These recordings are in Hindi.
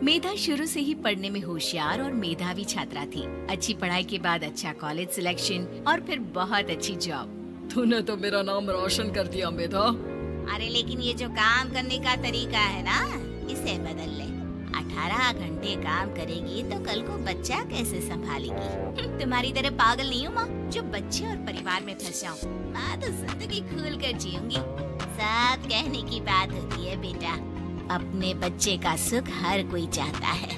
मेधा शुरू से ही पढ़ने में होशियार और मेधावी छात्रा थी। अच्छी पढ़ाई के बाद अच्छा कॉलेज सिलेक्शन और फिर बहुत अच्छी जॉब। तूने तो मेरा नाम रोशन कर दिया मेधा। अरे लेकिन ये जो काम करने का तरीका है ना, इसे बदल ले। 18 घंटे काम करेगी तो कल को बच्चा कैसे संभालेगी? तुम्हारी तरह पागल नहीं हूँ माँ, जो बच्चे और परिवार में फंस जाऊँ। मैं तो जिंदगी खुल कर जीऊंगी। सब कहने की बात होती है बेटा, अपने बच्चे का सुख हर कोई चाहता है।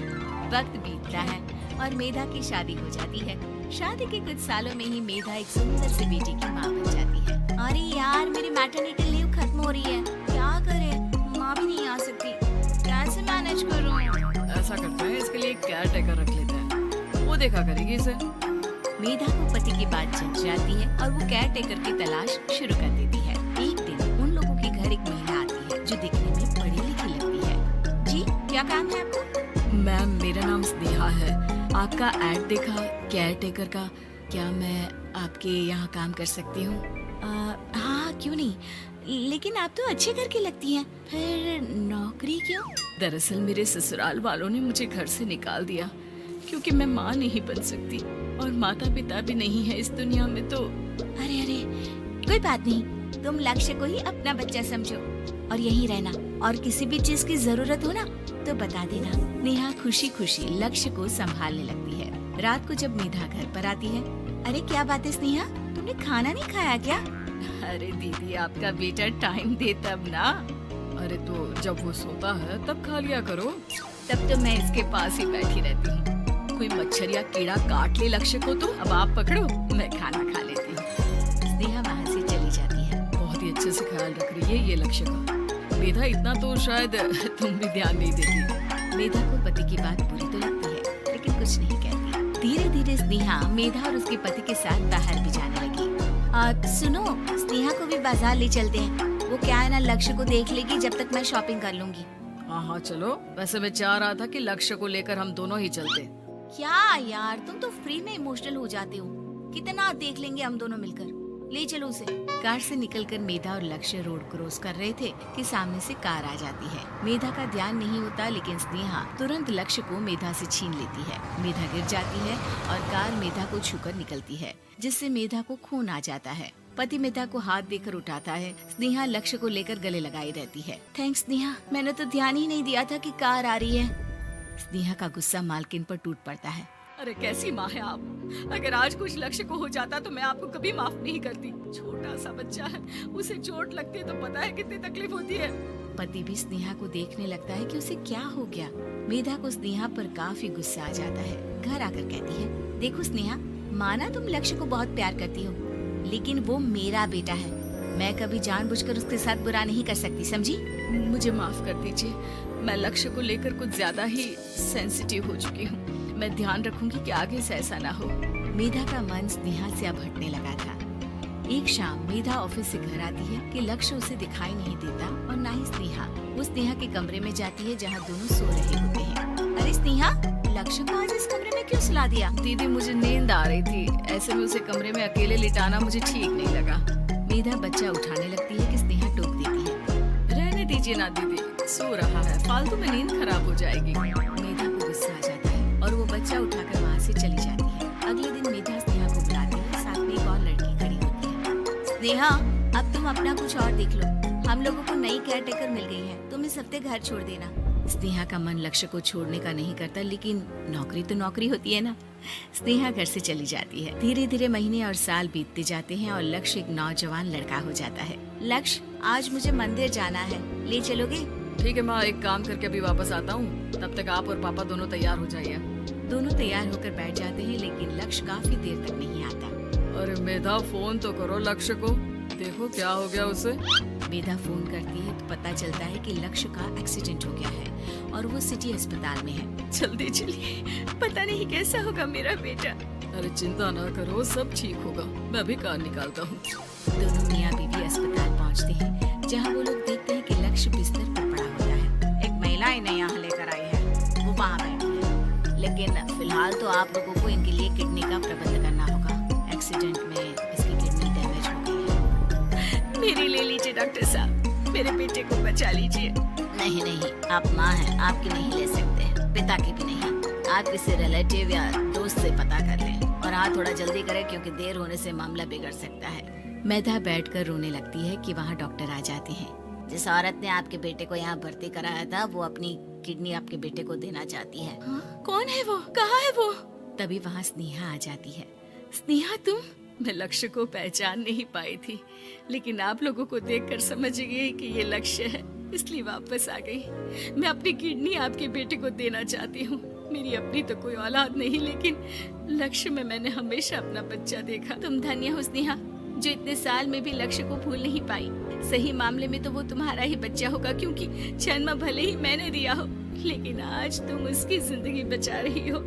वक्त बीतता है और मेधा की शादी हो जाती है। शादी के कुछ सालों में ही मेधा एक सुंदर सी बेटी की माँ बन जाती है। अरे यार, मेरी मैटरनिटी लीव खत्म हो रही है, क्या करें? माँ भी नहीं आ सकती, कैसे मैनेज करूँ? ऐसा करते हैं, इसके लिए केयर टेकर रख लेते हैं, वो देखा करेगी इसे। मेधा को पति की बात जच जाती है और वो केयर टेकर की तलाश शुरू कर देती है। एक दिन उन लोगों के घर एक महिला आती है जो दिखने में पढ़ी लिखी लगती है। जी, क्या काम है आपको? मैम, मेरा नाम स्नेहा है। आपका ऐड देखा केयर टेकर का, क्या मैं आपके यहाँ काम कर सकती हूँ? हाँ, क्यों नहीं, लेकिन आप तो अच्छे घर की लगती हैं, फिर नौकरी क्यों? दरअसल मेरे ससुराल वालों ने मुझे घर से निकाल दिया क्योंकि मैं माँ नहीं बन सकती और माता पिता भी नहीं है इस दुनिया में। तो अरे अरे, कोई बात नहीं, तुम लक्ष्य को ही अपना बच्चा समझो और यहीं रहना, और किसी भी चीज की जरूरत हो ना तो बता देना। नेहा खुशी खुशी लक्ष्य को संभालने लगती है। रात को जब मेधा घर पर आती है, अरे क्या बात है स्नेहा, तुमने खाना नहीं खाया क्या? अरे दीदी, आपका बेटा टाइम दे तब ना। अरे तो जब वो सोता है तब खा लिया करो। तब तो मैं इसके पास ही बैठी रहती हूँ। कोई मच्छर या कीड़ा काट ले लक्ष्य को तो अब आप पकड़ो, मैं खाना खा लेती हूँ। स्नेहा वहाँ से चली जाती है। बहुत ही अच्छे से ख्याल रख रही है ये लक्ष्य का। मेधा, इतना तो शायद तुम भी ध्यान नहीं देती। मेधा को पति की बात बुरी तो लगती है, लेकिन कुछ नहीं कहती। धीरे धीरे स्नेहा मेधा और उसके पति के साथ बाहर भी जाने लगी। सुनो, स्नेहा को भी बाजार ले चलते हैं। वो क्या है ना, लक्ष्य को देख लेगी जब तक मैं शॉपिंग कर लूंगी। हाँ हाँ चलो। वैसे मैं चाह रहा था कि लक्ष्य को लेकर हम दोनों ही चलते। क्या यार, तुम तो फ्री में इमोशनल हो जाते हो। कितना देख लेंगे हम दोनों मिलकर, ले चलो उसे। कार से निकलकर मेधा और लक्ष्य रोड क्रॉस कर रहे थे कि सामने से कार आ जाती है। मेधा का ध्यान नहीं होता, लेकिन स्नेहा तुरंत लक्ष्य को मेधा से छीन लेती है। मेधा गिर जाती है और कार मेधा को छूकर निकलती है, जिससे मेधा को खून आ जाता है। पति मेधा को हाथ देकर उठाता है। स्नेहा लक्ष्य को लेकर गले लगाई रहती है। थैंक्स स्नेहा, मैंने तो ध्यान ही नहीं दिया था कि कार आ रही है। स्नेहा का गुस्सा मालकिन पर टूट पड़ता है। अरे कैसी माँ है आप, अगर आज कुछ लक्ष्य को हो जाता तो मैं आपको कभी माफ नहीं करती। छोटा सा बच्चा है, उसे चोट लगती है तो पता है कितनी तकलीफ होती है। पति भी स्नेहा को देखने लगता है कि उसे क्या हो गया। मेधा को स्नेहा पर काफी गुस्सा आ जाता है। घर आकर कहती है, देखो स्नेहा, माना तुम लक्ष्य को बहुत प्यार करती हो, लेकिन वो मेरा बेटा है। मैं कभी जानबूझकर उसके साथ बुरा नहीं कर सकती, समझी? मुझे माफ कर दीजिए, मैं लक्ष्य को लेकर कुछ ज्यादा ही सेंसिटिव हो चुकी हूँ। मैं ध्यान रखूंगी कि आगे से ऐसा ना हो। मेधा का मन स्नेहा से अब हटने लगा था। एक शाम मेधा ऑफिस से घर आती है कि लक्ष्य उसे दिखाई नहीं देता और ना ही स्नेहा। वो स्नेहा के कमरे में जाती है जहाँ दोनों सो रहे होते हैं। अरे स्नेहा, लक्ष्य को आज इस कमरे में क्यों सुला दिया? दीदी, मुझे नींद आ रही थी, ऐसे में उसे कमरे में अकेले लिटाना मुझे ठीक नहीं लगा। मेधा बच्चा उठाने लगती है कि स्नेहा टोक देती है। रहने दीजिए ना दीदी, सो रहा है, फालतू में नींद खराब हो जाएगी। मेधा को गुस्सा आ जाता है और वो बच्चा उठाकर वहाँ से चली जाती है। अगले दिन मेधा स्नेहा को बुलाती है, साथ में एक और लड़की खड़ी होती है। स्नेहा, अब तुम अपना कुछ और देख लो, हम लोगों को नई केयर टेकर मिल गई है, तुम इस हफ्ते घर छोड़ देना। स्नेहा का मन लक्ष्य को छोड़ने का नहीं करता, लेकिन नौकरी तो नौकरी होती है ना। स्नेहा घर से चली जाती है। धीरे धीरे महीने और साल बीतते जाते हैं और लक्ष्य एक नौजवान लड़का हो जाता है। लक्ष्य, आज मुझे मंदिर जाना है, ले चलोगे? ठीक है माँ, एक काम करके अभी वापस आता हूँ, तब तक आप और पापा दोनों तैयार हो जाइए। दोनों तैयार होकर बैठ जाते हैं, लेकिन लक्ष्य काफी देर तक नहीं आता। अरे मेधा, फोन तो करो लक्ष्य को, देखो क्या हो गया उसे। मेधा फोन करती है तो पता चलता है कि लक्ष्य का एक्सीडेंट हो गया है और वो सिटी अस्पताल में है। जल्दी चलिए, पता नहीं कैसा होगा मेरा बेटा। अरे चिंता ना करो, सब ठीक होगा, मैं अभी कार निकालता हूँ। दोनों मियाँ बीवी अस्पताल पहुँचते हैं, जहाँ वो लोग देखते हैं कि लक्ष्य बिस्तर पर पड़ा होता है। एक महिला इन्हें यहाँ लेकर आई है, वो वहाँ बैठी है, लेकिन फिलहाल तो आप लोगों को इनके लिए किडनी का प्रबंध करना होगा। एक्सीडेंट में इसकी किडनी डैमेज हो गई है। मेरी ले लीजिए डॉक्टर साहब, मेरे बेटे को बचा लीजिए। नहीं नहीं, आप माँ हैं, आपकी नहीं ले सकते, पिता की भी नहीं। आप किसी रिलेटिव या दोस्त से पता कर लें और हाँ थोड़ा जल्दी करें क्योंकि देर होने से मामला बिगड़ सकता है। मेधा बैठकर रोने लगती है कि वहाँ डॉक्टर आ जाते हैं। जिस औरत ने आपके बेटे को यहाँ भर्ती कराया था वो अपनी किडनी आपके बेटे को देना चाहती है। हाँ? कौन है वो? कहाँ है वो? तभी वहाँ स्नेहा आ जाती है। स्नेहा तुम? मैं लक्ष्य को पहचान नहीं पाई थी, लेकिन आप लोगों को देखकर समझ गई कि ये लक्ष्य है, इसलिए वापस आ गई। मैं अपनी किडनी आपके बेटे को देना चाहती हूँ। मेरी अपनी तो कोई औलाद नहीं, लेकिन लक्ष्य में मैंने हमेशा अपना बच्चा देखा। तुम धन्य हो स्नेहा, जो इतने साल में भी लक्ष्य को भूल नहीं पाई। सही मामले में तो वो तुम्हारा ही बच्चा होगा, क्योंकि जन्म भले ही मैंने दिया हो, लेकिन आज तुम उसकी जिंदगी बचा रही हो।